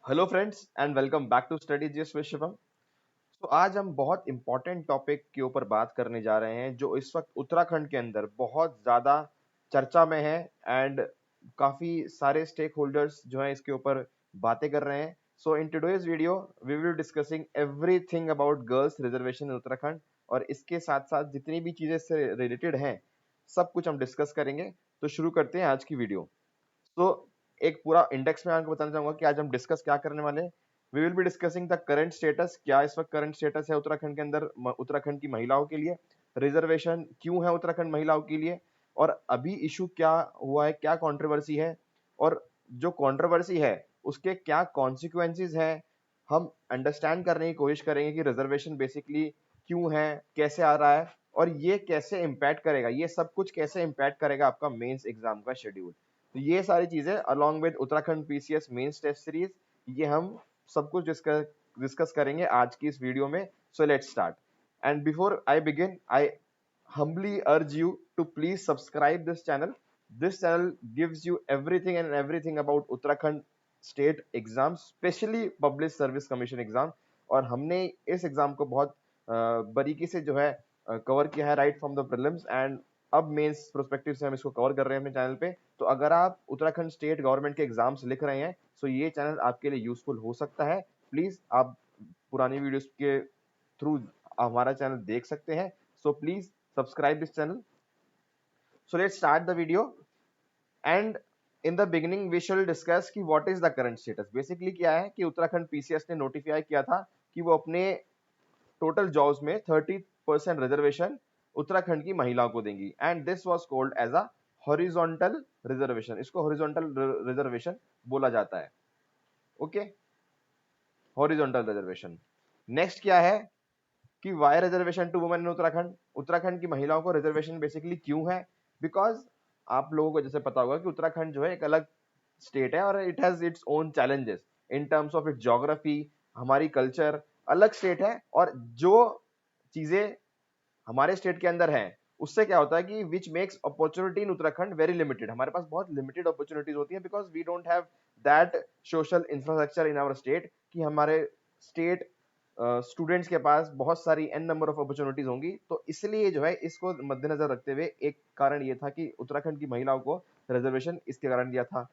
Hello friends and welcome back to study GS with Shivam. तो आज हम बहुत इंपॉर्टेंट टॉपिक के ऊपर बात करने जा रहे हैं जो इस वक्त उत्तराखंड के अंदर बहुत ज़्यादा चर्चा में है एंड काफ़ी सारे स्टेक होल्डर्स जो हैं इसके ऊपर बातें कर रहे हैं। So in today's video we will discussing everything about girls reservation in Uttarakhand और इसके साथ साथ जितनी भी चीज़ें इससे रिलेटेड हैं सब कुछ हम डिस्कस करेंगे। तो शुरू करते हैं आज की वीडियो। तो एक पूरा इंडेक्स में आपको बताना चाहूंगा कि आज हम डिस्कस क्या करने वाले हैं। We will be discussing the current status, क्या इस वक्त करंट स्टेटस है उत्तराखंड के अंदर उत्तराखंड की महिलाओं के लिए, रिजर्वेशन क्यों है उत्तराखंड महिलाओं के लिए, और अभी इशू क्या हुआ है, क्या कंट्रोवर्सी है, और जो कंट्रोवर्सी है उसके क्या कॉन्सिक्वेंसेज हैं। हम अंडरस्टैंड करने की कोशिश करेंगे कि रिजर्वेशन बेसिकली क्यों है, कैसे आ रहा है, और ये कैसे इम्पैक्ट करेगा, ये सब कुछ कैसे इम्पैक्ट करेगा आपका मेंस एग्जाम का शेड्यूल। तो ये सारी चीजें along with Uttarakhand PCS mains test series, ये हम सब कुछ डिस्कस करेंगे आज की इस वीडियो में। So let's start and before I begin I humbly urge you to please subscribe this channel. This channel gives you everything about Uttarakhand state exams, specially public service commission exam। और हमने इस exam को बहुत बारीकी से जो है cover किया है right from the prelims and अब मेंस प्रोस्पेक्टिव से हम इसको कवर कर रहे हैं अपने चैनल पे। तो अगर आप उत्तराखंड स्टेट गवर्नमेंट के एग्जाम्स लिख रहे हैं तो ये चैनल आपके लिए यूजफुल हो सकता है। प्लीज आप पुरानी वीडियोस के थ्रू हमारा चैनल देख सकते हैं। So please subscribe this channel. So let's start the video and in the beginning we shall discuss कि what is the current status। basically क्या है कि उत्तराखंड पीसीएस ने नोटिफाई किया था कि वो अपने टोटल जॉब्स में 30% रिजर्वेशन उत्तराखंड की महिलाओं को देंगी and this was called as a horizontal reservation. इसको हॉरिजॉन्टल रिजर्वेशन बोला जाता है। Okay, horizontal reservation. नेक्स्ट क्या है कि why reservation to women in Uttarakhand. Uttarakhand की महिलाओं को रिजर्वेशन बेसिकली क्यों है? बिकॉज आप लोगों को जैसे पता होगा कि उत्तराखंड जो है एक अलग स्टेट है और it has its own challenges in terms of its geography. हमारी कल्चर अलग स्टेट है और जो चीजें हमारे स्टेट के अंदर हैं उससे क्या होता है कि which makes opportunity in Uttarakhand very limited. हमारे पास बहुत लिमिटेड अपॉर्चुनिटीज होती है because we don't have that social infrastructure in our state कि हमारे स्टेट स्टूडेंट्स के पास बहुत सारी एन नंबर ऑफ अपॉर्चुनिटीज होंगी। तो इसलिए जो है इसको मद्देनजर रखते हुए एक कारण ये था कि उत्तराखंड की महिलाओं को रिजर्वेशन इसके कारण दिया था।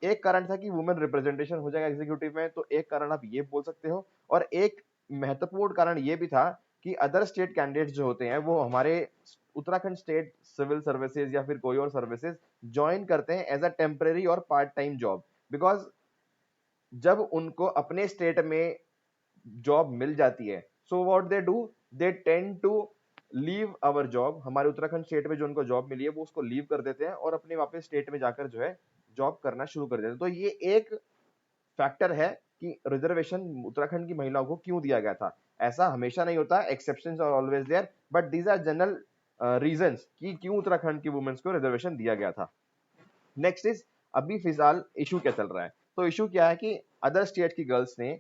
एक कारण था कि वुमेन रिप्रेजेंटेशन हो जाएगा एग्जीक्यूटिव में, तो एक कारण आप ये बोल सकते हो। और एक महत्वपूर्ण कारण ये भी था कि अदर स्टेट कैंडिडेट्स जो होते हैं वो हमारे उत्तराखंड स्टेट सिविल सर्विसेज या फिर कोई और सर्विसेज ज्वाइन करते हैं एज अ टेम्परेरी और पार्ट टाइम जॉब। बिकॉज जब उनको अपने स्टेट में जॉब मिल जाती है so what they do, they tend to leave our job. हमारे उत्तराखंड स्टेट में जो उनको जॉब मिली है वो उसको लीव कर देते हैं और अपने वापस स्टेट में जाकर जो है जॉब करना शुरू कर देते हैं। तो ये एक फैक्टर है कि रिजर्वेशन उत्तराखंड की महिलाओं को क्यों दिया गया था। ऐसा हमेशा नहीं होता, exceptions are always there, but these are general reasons कि क्यों उत्तराखंड की वुमेन्स को रिजर्वेशन दिया गया था। नेक्स्ट इज अभी फिलहाल इशू क्या चल रहा है। तो इशू क्या है कि अदर स्टेट की गर्ल्स ने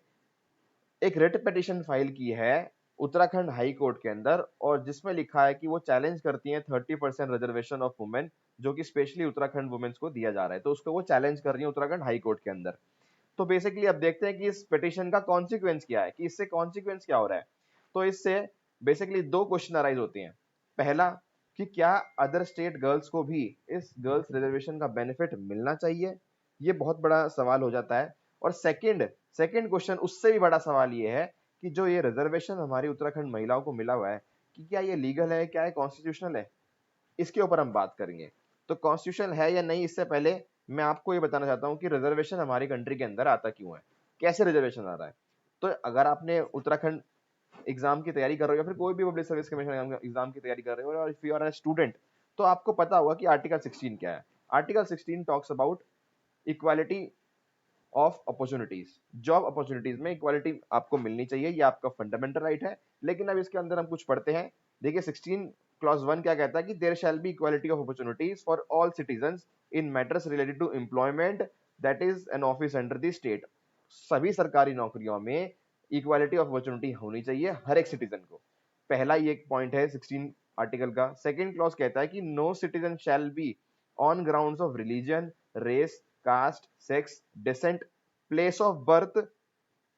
एक रिट पिटीशन फाइल की है उत्तराखंड हाई कोर्ट के अंदर और जिसमें लिखा है कि वो चैलेंज करती हैं 30% रिजर्वेशन ऑफ वुमेन जो कि स्पेशली उत्तराखंड वुमेन्स को दिया जा रहा है। तो उसको वो चैलेंज कर रही है उत्तराखंड हाई कोर्ट के अंदर। तो बेसिकली अब देखते हैं कि इस पिटीशन का कॉन्सिक्वेंस क्या है, कि इससे कॉन्सिक्वेंस क्या हो रहा है। तो इससे बेसिकली दो क्वेश्चन अराइज होते हैं। पहला कि क्या अदर स्टेट गर्ल्स को भी इस गर्ल्स रिजर्वेशन का बेनिफिट मिलना चाहिए, ये बहुत बड़ा सवाल हो जाता है। और सेकंड सेकंड क्वेश्चन उससे भी बड़ा सवाल ये है कि जो ये रिजर्वेशन हमारी उत्तराखंड महिलाओं को मिला हुआ है कि क्या ये लीगल है, क्या ये कॉन्स्टिट्यूशनल है, इसके ऊपर हम बात करेंगे। तो कॉन्स्टिट्यूशनल है या नहीं इससे पहले मैं आपको ये बताना चाहता हूँ कि रिजर्वेशन हमारी कंट्री के अंदर आता क्यों है, कैसे रिजर्वेशन आ रहा है। तो अगर आपने उत्तराखंड एग्जाम की तैयारी कर रहे हो या फिर कोई भी पब्लिक सर्विस कमीशन एग्जाम की तैयारी कर रहे हो और if you are a student तो आपको पता होगा कि आर्टिकल 16 क्या है। Article 16 talks about equality of opportunities. Job opportunities में इक्वालिटी आपको मिलनी चाहिए, ये आपका फंडामेंटल राइट है। लेकिन अब इसके अंदर हम कुछ पढ़ते हैं। देखिए 16 क्लॉज 1 क्या कहता है कि there shall be equality of opportunities for all citizens in matters related to employment that is an office under the state. सभी सरकारी नौकरियों में इक्वालिटी ऑफ अपॉर्चुनिटी होनी चाहिए हर एक सिटीजन को। पहला ये एक पॉइंट है 16 आर्टिकल का। सेकंड क्लॉज कहता है कि no citizen shall be on grounds of religion, race, caste, sex, descent, place of birth,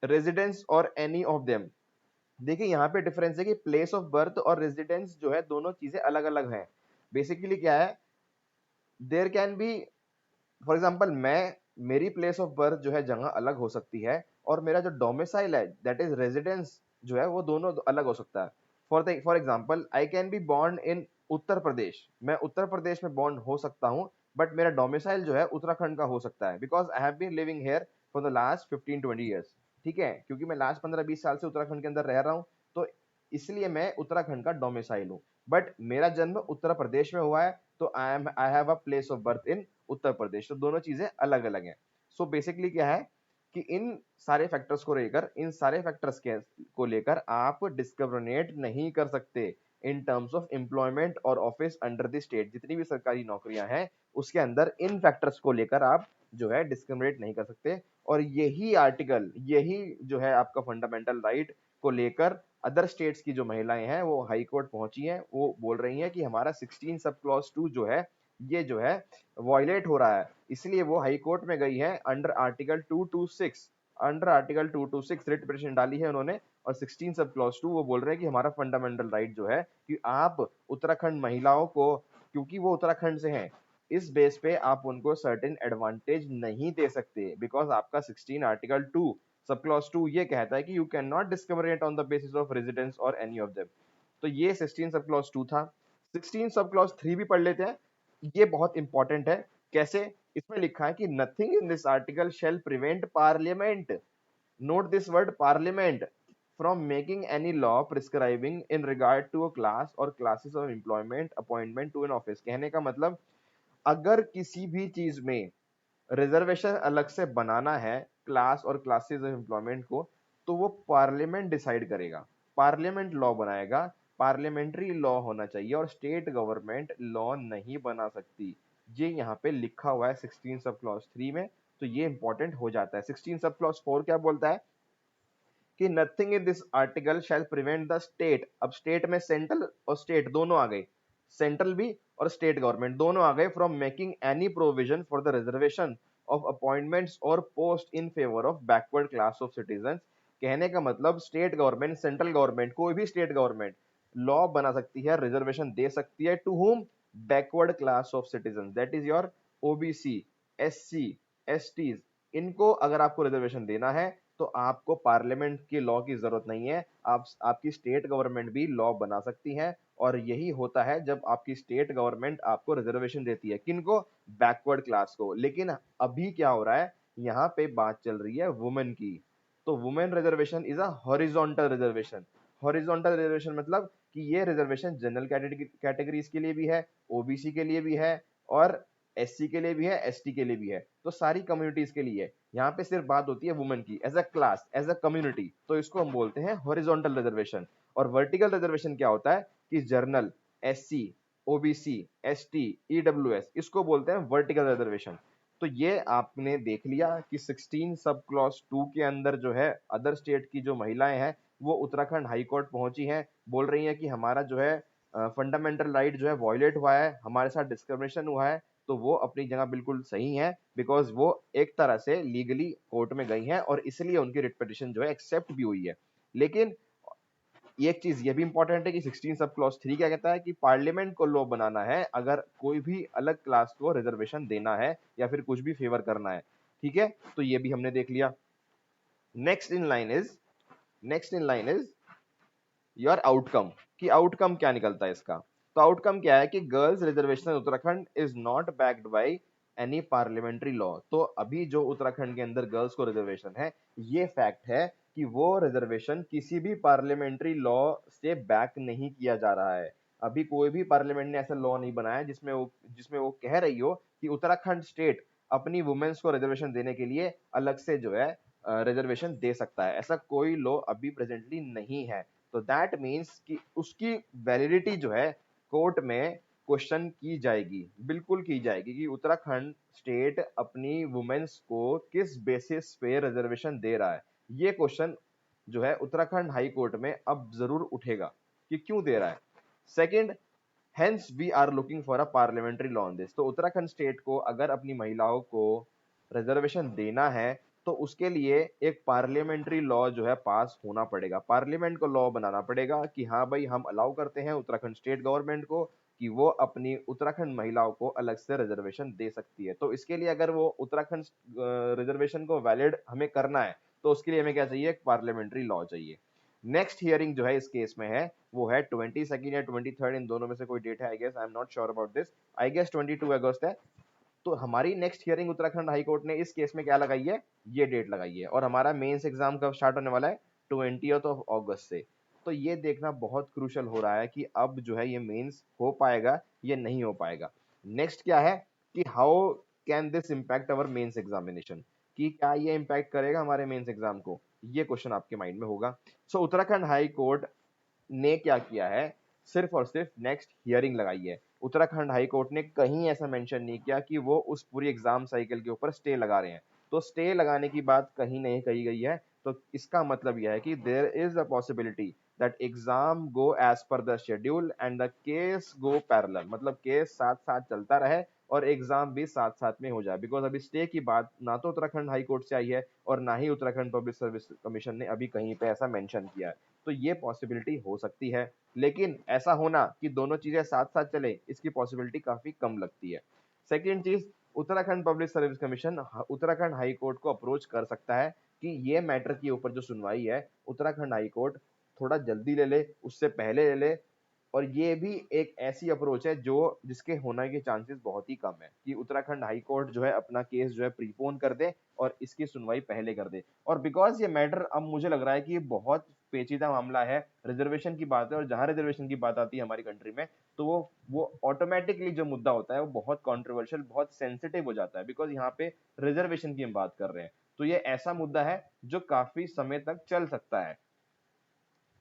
residence और एनी ऑफ देम। देखिए यहाँ पे डिफरेंस है कि प्लेस ऑफ बर्थ और रेजिडेंस जो है दोनों चीजें अलग अलग हैं। बेसिकली क्या है, there can be, for example मेरी प्लेस ऑफ बर्थ जो है जगह अलग हो सकती है, और मेरा जो डोमिसाइल है दैट इज रेजिडेंस जो है वो दोनों अलग हो सकता है। For example I can be born in Uttar Pradesh, मैं उत्तर प्रदेश में बॉर्न हो सकता हूँ, बट मेरा डोमिसाइल जो है उत्तराखंड का हो सकता है, because I have been living here for the last 15-20 years. ठीक है, क्योंकि मैं लास्ट 15-20 साल से उत्तराखंड के अंदर रह रहा हूँ, तो इसलिए मैं उत्तराखंड का डोमिसाइल हूँ। बट मेरा जन्म उत्तर प्रदेश में हुआ है, तो I have a place of birth in Uttar Pradesh. तो दोनों चीजें अलग अलग हैं। सो बेसिकली क्या है कि इन सारे फैक्टर्स को लेकर, इन सारे फैक्टर्स के को लेकर आप डिस्क्रिमिनेट नहीं कर सकते इन टर्म्स ऑफ एम्प्लॉयमेंट और ऑफिस अंडर द स्टेट। जितनी भी सरकारी नौकरियां हैं उसके अंदर इन फैक्टर्स को लेकर आप जो है डिस्क्रिमिनेट नहीं कर सकते। और यही आर्टिकल, यही जो है आपका फंडामेंटल राइट को लेकर अदर स्टेट्स की जो महिलाएं हैं वो हाई कोर्ट पहुंची हैं, वो बोल रही हैं कि हमारा 16 सब क्लॉज 2 जो है ये जो है वॉयलेट हो रहा है। इसलिए वो हाई कोर्ट में गई है under article 226, under article 226 writ petition डाली है उन्होंने, और 16 सब क्लॉज 2 वो बोल रहे हैं कि हमारा फंडामेंटल राइट जो है कि आप उत्तराखंड महिलाओं को, क्योंकि वो उत्तराखंड से हैं, इस बेस पे आप उनको सर्टेन एडवांटेज नहीं दे सकते, बिकॉज आपका 16 आर्टिकल 2 सब क्लॉज 2 ये कहता है कि you can not discriminate on the basis of residence और एनी ऑफ देम। तो ये 16 सब क्लॉज 2 था। 16 सब क्लॉज 3 भी पढ़ लेते हैं, ये बहुत इंपॉर्टेंट है। कैसे? इसमें लिखा है कि nothing in this article shall prevent parliament, note this word parliament, from making any law prescribing in regard to a class और classes of employment appointment to an office. कहने का मतलब, अगर किसी भी चीज में रिजर्वेशन अलग से बनाना है क्लास और क्लासेस ऑफ एम्प्लॉयमेंट को, तो वो पार्लियामेंट डिसाइड करेगा, पार्लियामेंट लॉ बनाएगा, पार्लियामेंट्री लॉ होना चाहिए, और स्टेट गवर्नमेंट लॉ नहीं बना सकती। ये यहाँ पे लिखा हुआ है 16 सब क्लॉज 3 में, तो ये इंपॉर्टेंट हो जाता है। 16 सब क्लॉज 4 क्या बोलता है कि nothing in this article shall prevent the state. अब स्टेट में सेंट्रल और स्टेट दोनों आ गए, सेंट्रल भी और स्टेट गवर्नमेंट दोनों आ गए, from making any provision for the reservation of appointments और post in favour of backward class of citizen. कहने का मतलब स्टेट गवर्नमेंट, सेंट्रल गवर्नमेंट, कोई भी स्टेट गवर्नमेंट लॉ बना सकती है, रिजर्वेशन दे सकती है, to whom, backward class of citizen, that is your OBC, SC, STs. इनको अगर आपको रिजर्वेशन देना है तो आपको पार्लियामेंट की लॉ की जरूरत नहीं है, आपकी स्टेट गवर्नमेंट भी लॉ बना सकती है। और यही होता है जब आपकी स्टेट गवर्नमेंट आपको रिजर्वेशन देती है, किनको? बैकवर्ड क्लास को। लेकिन अभी क्या हो रहा है, यहाँ पे बात चल रही है वुमेन की। तो women reservation is a horizontal reservation. Horizontal reservation मतलब कि ये रिजर्वेशन जनरल कैटेगरीज के लिए भी है, ओबीसी के लिए भी है, और एससी के लिए भी है, एसटी के लिए भी है, तो सारी कम्युनिटीज के लिए। यहाँ पे सिर्फ बात होती है वुमेन की as a class, as a community, तो इसको हम बोलते हैं हॉरिजॉन्टल रिजर्वेशन। और वर्टिकल रिजर्वेशन क्या होता है कि general, SC, OBC, ST, EWS, इसको बोलते हैं वर्टिकल रिजर्वेशन। तो ये आपने देख लिया कि 16 सब क्लॉज 2 के अंदर जो है अदर स्टेट की जो महिलाएं हैं वो उत्तराखंड हाई कोर्ट पहुंची हैं, बोल रही हैं कि हमारा जो है फंडामेंटल राइट जो है वॉयलेट हुआ है, हमारे साथ डिस्क्रिमिनेशन हुआ है। तो वो अपनी जगह बिल्कुल सही है, बिकॉज वो एक तरह से लीगली कोर्ट में गई हैं, और इसलिए उनकी रिट पिटीशन जो है एक्सेप्ट भी हुई है। लेकिन एक चीज ये भी इंपॉर्टेंट है कि 16 सब क्लॉज 3 क्या कहता है कि पार्लियामेंट को लॉ बनाना है अगर कोई भी अलग क्लास को रिजर्वेशन देना है या फिर कुछ भी फेवर करना है। ठीक है, तो ये भी हमने देख लिया। Next in line is, next in line is your outcome, कि आउटकम क्या निकलता है इसका। तो आउटकम क्या है कि girls reservation Uttarakhand is not backed by any parliamentary law. तो अभी जो उत्तराखंड के अंदर गर्ल्स को रिजर्वेशन है, ये फैक्ट है कि वो रिजर्वेशन किसी भी पार्लियामेंट्री लॉ से बैक नहीं किया जा रहा है। अभी कोई भी पार्लियामेंट ने ऐसा लॉ नहीं बनाया जिसमें वो कह रही हो कि उत्तराखंड स्टेट अपनी वुमेन्स को रिजर्वेशन देने के लिए अलग से जो है रिजर्वेशन दे सकता है। ऐसा कोई लॉ अभी प्रेजेंटली नहीं है। तो दैट मीन्स कि उसकी वैलिडिटी जो है कोर्ट में क्वेश्चन की जाएगी, बिल्कुल की जाएगी, कि उत्तराखंड स्टेट अपनी वुमेन्स को किस बेसिस पे रिजर्वेशन दे रहा है। ये क्वेश्चन जो है उत्तराखंड हाई कोर्ट में अब जरूर उठेगा कि क्यों दे रहा है। Second, hence we are looking for a parliamentary law on this. तो उत्तराखंड स्टेट को अगर अपनी महिलाओं को रिजर्वेशन देना है तो उसके लिए एक पार्लियामेंट्री लॉ जो है पास होना पड़ेगा, पार्लियामेंट को लॉ बनाना पड़ेगा कि हाँ भाई हम अलाउ करते हैं उत्तराखंड स्टेट गवर्नमेंट को कि वो अपनी उत्तराखंड महिलाओं को अलग से रिजर्वेशन दे सकती है। तो इसके लिए अगर वो उत्तराखंड रिजर्वेशन को वैलिड हमें करना है तो उसके लिए हमें क्या चाहिए, एक पार्लियामेंट्री लॉ चाहिए। नेक्स्ट हियरिंग जो है इस केस में है वो है 22 या 23, इन दोनों में से कोई डेट है, I guess, I am not sure about this, I guess 22 अगस्त है। तो हमारी next hearing Uttarakhand high court ने इस केस में क्या लगाई है, ये डेट लगाई है, और हमारा मेंस एग्जाम कब स्टार्ट होने वाला है, 20 से। तो ये देखना बहुत क्रूशल हो रहा है कि अब जो है ये मेंस हो पाएगा या नहीं हो पाएगा। नेक्स्ट क्या है कि how can this impact our mains examination, कि क्या ये इम्पैक्ट करेगा हमारे मेंस एग्जाम को, ये क्वेश्चन आपके माइंड में होगा। सो उत्तराखंड हाई कोर्ट ने क्या किया है, सिर्फ और सिर्फ नेक्स्ट हियरिंग लगाई है। उत्तराखंड हाई कोर्ट ने कहीं ऐसा मेंशन नहीं किया कि वो उस पूरी एग्जाम साइकिल के ऊपर स्टे लगा रहे हैं। तो स्टे लगाने की बात कहीं नहीं कही गई है। तो इसका मतलब यह है कि there is a possibility that exam go as per the schedule and the case go parallel, मतलब केस साथ साथ चलता रहे और एग्जाम भी साथ साथ में हो जाए। बिकॉज अभी स्टे की बात ना तो उत्तराखंड हाई कोर्ट से आई है और ना ही उत्तराखंड पब्लिक सर्विस कमीशन ने अभी कहीं पे ऐसा मेंशन किया है। तो ये पॉसिबिलिटी हो सकती है, लेकिन ऐसा होना कि दोनों चीजें साथ साथ चले, इसकी पॉसिबिलिटी काफी कम लगती है। सेकेंड चीज, Uttarakhand public service commission Uttarakhand high court को अप्रोच कर सकता है कि ये मैटर के ऊपर जो सुनवाई है उत्तराखंड हाई कोर्ट थोड़ा जल्दी ले ले, उससे पहले ले ले। और ये भी एक ऐसी अप्रोच है जो जिसके होने के चांसेस बहुत ही कम है कि उत्तराखंड हाई कोर्ट जो है अपना केस जो है प्रीपोन कर दे और इसकी सुनवाई पहले कर दे। और बिकॉज ये मैटर अब मुझे लग रहा है कि ये बहुत पेचीदा मामला है, रिजर्वेशन की बात है, और जहां रिजर्वेशन की बात आती है हमारी कंट्री में तो वो ऑटोमेटिकली जो मुद्दा होता है वो बहुत कंट्रोवर्शियल, बहुत सेंसिटिव हो जाता है, बिकॉज यहाँ पे रिजर्वेशन की हम बात कर रहे हैं। तो ये ऐसा मुद्दा है जो काफी समय तक चल सकता है।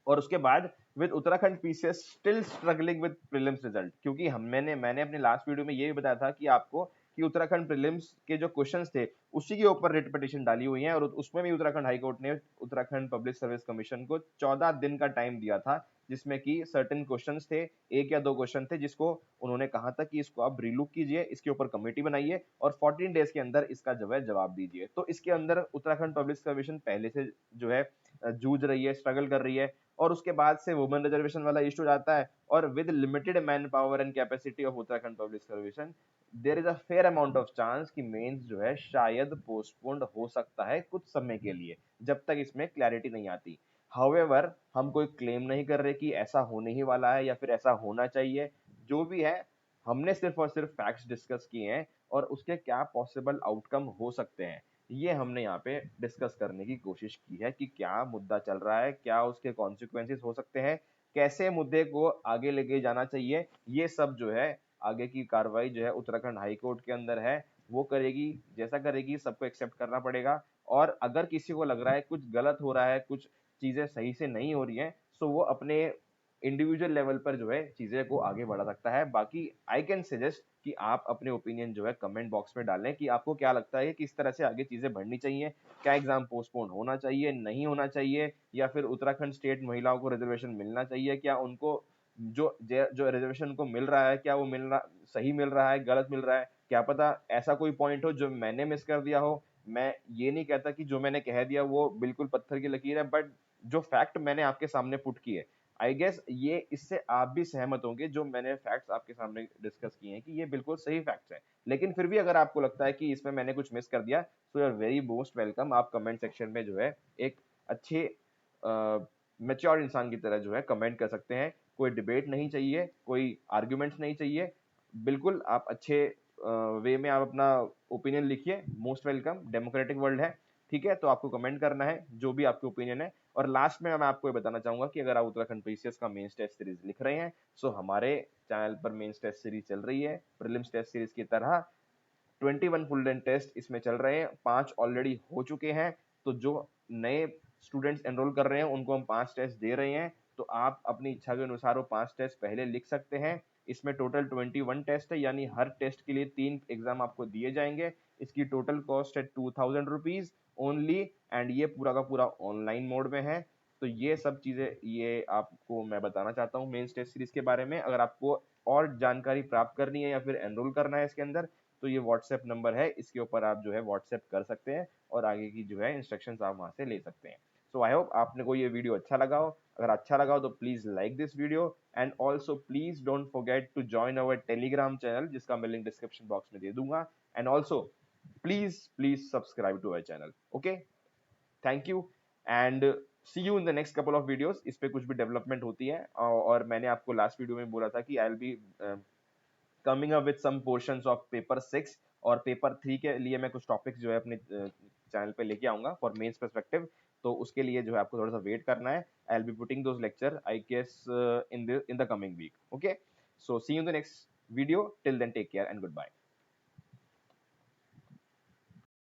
और उसके बाद with Uttarakhand PCS still struggling with prelims result, क्योंकि मैंने अपने लास्ट वीडियो में ये भी बताया था कि आपको कि उत्तराखंड प्रीलिम्स के जो क्वेश्चंस थे उसी के ऊपर रिट पिटीशन डाली हुई है, और उसमें भी उत्तराखंड हाई कोर्ट ने उत्तराखंड पब्लिक सर्विस कमीशन को 14 दिन का टाइम दिया था, जिसमें कि सर्टेन क्वेश्चंस थे, एक या दो क्वेश्चन थे जिसको उन्होंने कहा था कि इसको आप रिलुक कीजिए, इसके ऊपर कमेटी बनाइए और 14 डेज के अंदर इसका जो है जवाब दीजिए। तो इसके अंदर उत्तराखंड पब्लिक कमीशन पहले से जो है जूझ रही है, स्ट्रगल कर रही है। और उसके बाद से वुमेन रिजर्वेशन वाला इशू जाता है, और with limited man power and capacity of Uttarakhand public services there is a fair amount of chance कि मेंस जो है शायद पोस्टपोन्ड हो सकता है कुछ समय के लिए, जब तक इसमें क्लैरिटी नहीं आती। हाउएवर हम कोई क्लेम नहीं कर रहे कि ऐसा होने ही वाला है या फिर ऐसा होना चाहिए। जो भी है, हमने सिर्फ और सिर्फ फैक्ट्स डिस्कस किए हैं और उसके क्या पॉसिबल आउटकम हो सकते हैं ये हमने यहाँ पे डिस्कस करने की कोशिश की है कि क्या मुद्दा चल रहा है, क्या उसके कॉन्सिक्वेंसेस हो सकते हैं, कैसे मुद्दे को आगे लेके जाना चाहिए। ये सब जो है आगे की कार्रवाई जो है उत्तराखंड हाई कोर्ट के अंदर है, वो करेगी, जैसा करेगी सबको एक्सेप्ट करना पड़ेगा। और अगर किसी को लग रहा है कुछ गलत हो रहा है, कुछ चीजें सही से नहीं हो रही हैं, सो वो अपने इंडिविजुअल लेवल पर जो है चीजें को आगे बढ़ा सकता है। बाकी आई कैन सजेस्ट कि आप अपने ओपिनियन जो है कमेंट बॉक्स में डालें कि आपको क्या लगता है कि किस तरह से आगे चीजें बढ़नी चाहिए, क्या एग्जाम पोस्टपोन होना चाहिए, नहीं होना चाहिए, या फिर उत्तराखंड स्टेट महिलाओं को रिजर्वेशन मिलना चाहिए, क्या उनको जो जो रिजर्वेशन को मिल रहा है क्या वो मिल रहा, सही मिल रहा है, गलत मिल रहा है, क्या पता ऐसा कोई पॉइंट हो जो मैंने मिस कर दिया हो। मैं ये नहीं कहता कि जो मैंने कह दिया वो बिल्कुल पत्थर की लकीर है, बट जो फैक्ट मैंने आपके सामने पुट किए, आई गेस ये इससे आप भी सहमत होंगे जो मैंने फैक्ट्स आपके सामने डिस्कस किए हैं कि ये बिल्कुल सही फैक्ट्स हैं। लेकिन फिर भी अगर आपको लगता है कि इसमें मैंने कुछ मिस कर दिया, so you are very most welcome, आप कमेंट सेक्शन में जो है एक अच्छे मेच्योर इंसान की तरह जो है कमेंट कर सकते हैं। कोई डिबेट नहीं चाहिए, कोई आर्ग्यूमेंट्स नहीं चाहिए, बिल्कुल आप अच्छे वे में आप अपना ओपिनियन लिखिए, मोस्ट वेलकम, डेमोक्रेटिक वर्ल्ड है। ठीक है, तो आपको कमेंट करना है जो भी आपके ओपिनियन है। और लास्ट में मैं आपको ये बताना चाहूंगा कि अगर आप उत्तराखंड पीसीएस का मेंस टेस्ट सीरीज लिख रहे हैं, सो हमारे चैनल पर मेंस टेस्ट सीरीज चल रही है प्रीलिम्स टेस्ट सीरीज की तरह। 21 फुल लेंथ टेस्ट इसमें चल रहे हैं, 5 ऑलरेडी हो चुके हैं। तो जो नए स्टूडेंट्स एनरोल कर रहे हैं उनको हम 5 टेस्ट दे रहे हैं, तो आप अपनी इच्छा के अनुसार वो 5 टेस्ट पहले लिख सकते हैं। इसमें टोटल 21 टेस्ट है, यानी हर टेस्ट के लिए 3 एग्जाम आपको दिए जाएंगे। इसकी टोटल कॉस्ट है 2000 रुपीज ओनली, एंड ये पूरा का पूरा ऑनलाइन मोड में है। तो ये सब चीजें ये आपको मैं बताना चाहता हूँ मेंस टेस्ट सीरीज के बारे में। अगर आपको और जानकारी प्राप्त करनी है या फिर एनरोल करना है इसके अंदर, तो ये व्हाट्सएप नंबर है, इसके ऊपर आप जो है व्हाट्सएप कर सकते हैं और आगे की जो है इंस्ट्रक्शंस आप वहां से ले सकते हैं। सो आई होप आपने को ये वीडियो अच्छा लगा हो। अगर अच्छा लगा हो तो please like this video and also please don't forget to join our Telegram channel, जिसका मैं लिंक डिस्क्रिप्शन बॉक्स में दे दूंगा। And also please subscribe to our channel. Okay, thank you and see you in the next couple of videos. इस पे कुछ भी development होती है और मैंने आपको लास्ट वीडियो में बोला था कि I will be coming up with some portions of paper 6 और पेपर 3 के लिए मैं कुछ टॉपिक्स जो है अपने चैनल पे लेके आऊंगा फॉर मेंस पर्सपेक्टिव। तो उसके लिए जो है आपको थोड़ा सा वेट करना है। I will be putting those lecture I guess in the coming week. Okay, so see you in the next video, till then take care and good bye.